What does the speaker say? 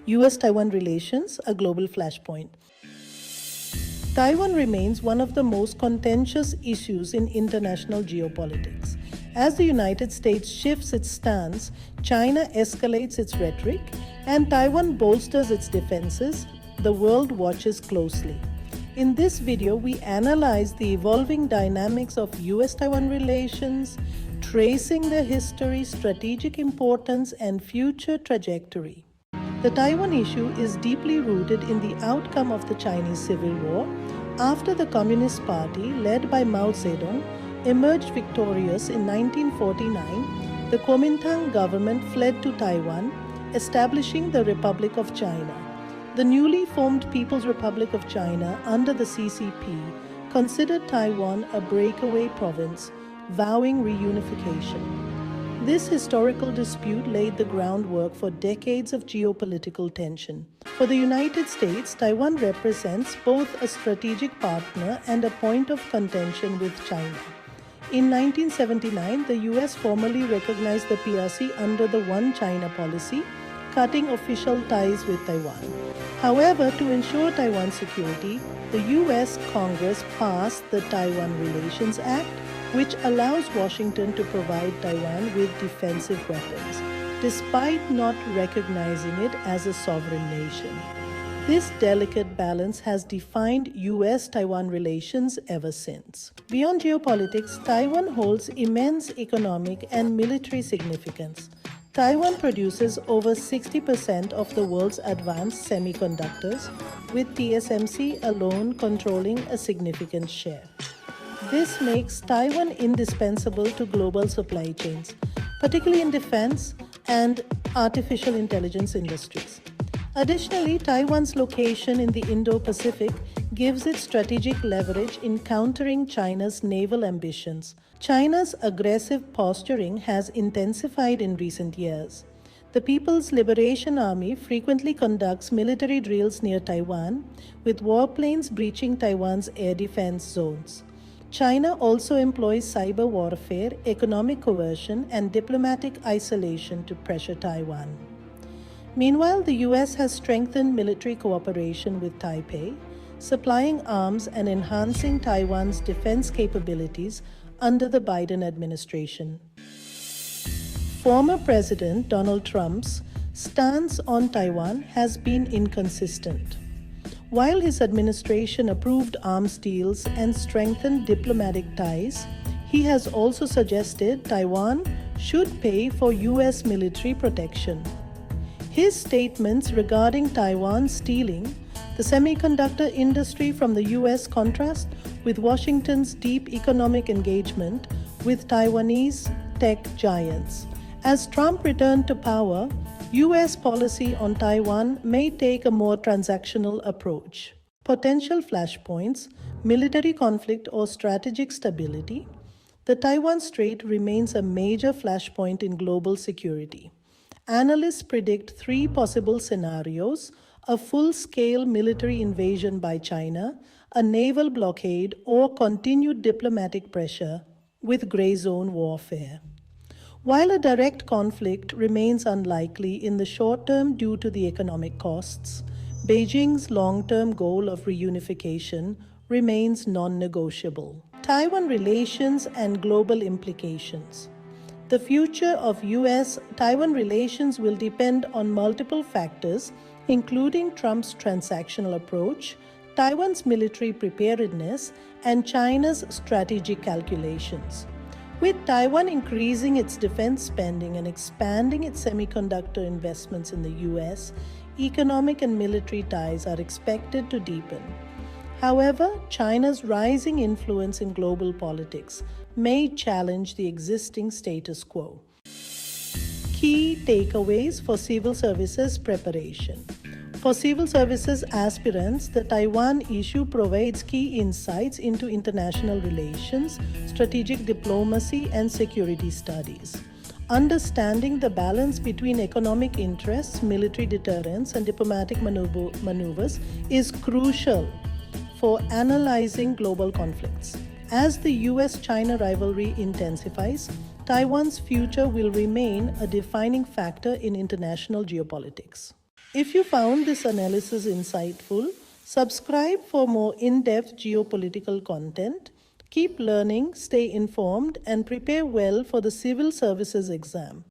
U.S Taiwan Relations, a global flashpoint. Taiwan remains one of the most contentious issues in international geopolitics. As the United States shifts its stance, China escalates its rhetoric, and Taiwan bolsters its defenses, the world watches closely. In this video, we analyze the evolving dynamics of U.S Taiwan relations, tracing their history, strategic importance, and future trajectory. The Taiwan issue is deeply rooted in the outcome of the Chinese Civil War after the Communist Party, led by Mao Zedong, emerged victorious in 1949. The Kuomintang government fled to Taiwan, establishing the Republic of China. The newly formed People's Republic of China under the CCP considered Taiwan a breakaway province, vowing reunification. This historical dispute laid the groundwork for decades of geopolitical tension. For the United States, Taiwan represents both a strategic partner and a point of contention with China. In 1979, the U.S. formally recognized the PRC under the One China policy, cutting official ties with Taiwan. However, to ensure Taiwan's security, the U.S. Congress passed the Taiwan Relations Act, which allows Washington to provide Taiwan with defensive weapons, despite not recognizing it as a sovereign nation. This delicate balance has defined U.S.-Taiwan relations ever since. Beyond geopolitics, Taiwan holds immense economic and military significance. Taiwan produces over 60% of the world's advanced semiconductors, with TSMC alone controlling a significant share. This makes Taiwan indispensable to global supply chains, particularly in defense and artificial intelligence industries. Additionally, Taiwan's location in the Indo-Pacific gives it strategic leverage in countering China's naval ambitions. China's aggressive posturing has intensified in recent years. The People's Liberation Army frequently conducts military drills near Taiwan, with warplanes breaching Taiwan's air defense zones. China also employs cyber warfare, economic coercion, and diplomatic isolation to pressure Taiwan. Meanwhile, the U.S. has strengthened military cooperation with Taipei, supplying arms and enhancing Taiwan's defense capabilities under the Biden administration. Former President Donald Trump's stance on Taiwan has been inconsistent. While his administration approved arms deals and strengthened diplomatic ties, he has also suggested Taiwan should pay for U.S. military protection. His statements regarding Taiwan stealing the semiconductor industry from the U.S. contrast with Washington's deep economic engagement with Taiwanese tech giants. As Trump returned to power, U.S. policy on Taiwan may take a more transactional approach. Potential flashpoints, military conflict, or strategic stability. The Taiwan Strait remains a major flashpoint in global security. Analysts predict three possible scenarios: a full-scale military invasion by China, a naval blockade, or continued diplomatic pressure with gray zone warfare. While a direct conflict remains unlikely in the short term due to the economic costs, Beijing's long-term goal of reunification remains non-negotiable. Taiwan relations and global implications. The future of U.S.-Taiwan relations will depend on multiple factors, including Trump's transactional approach, Taiwan's military preparedness, and China's strategic calculations. With Taiwan increasing its defense spending and expanding its semiconductor investments in the U.S., economic and military ties are expected to deepen. However, China's rising influence in global politics may challenge the existing status quo. Key takeaways for civil services preparation. For civil services aspirants, the Taiwan issue provides key insights into international relations, strategic diplomacy, and security studies. Understanding the balance between economic interests, military deterrence, and diplomatic maneuvers is crucial for analyzing global conflicts. As the U.S.-China rivalry intensifies, Taiwan's future will remain a defining factor in international geopolitics. If you found this analysis insightful, subscribe for more in-depth geopolitical content. Keep learning, stay informed, and prepare well for the Civil Services exam.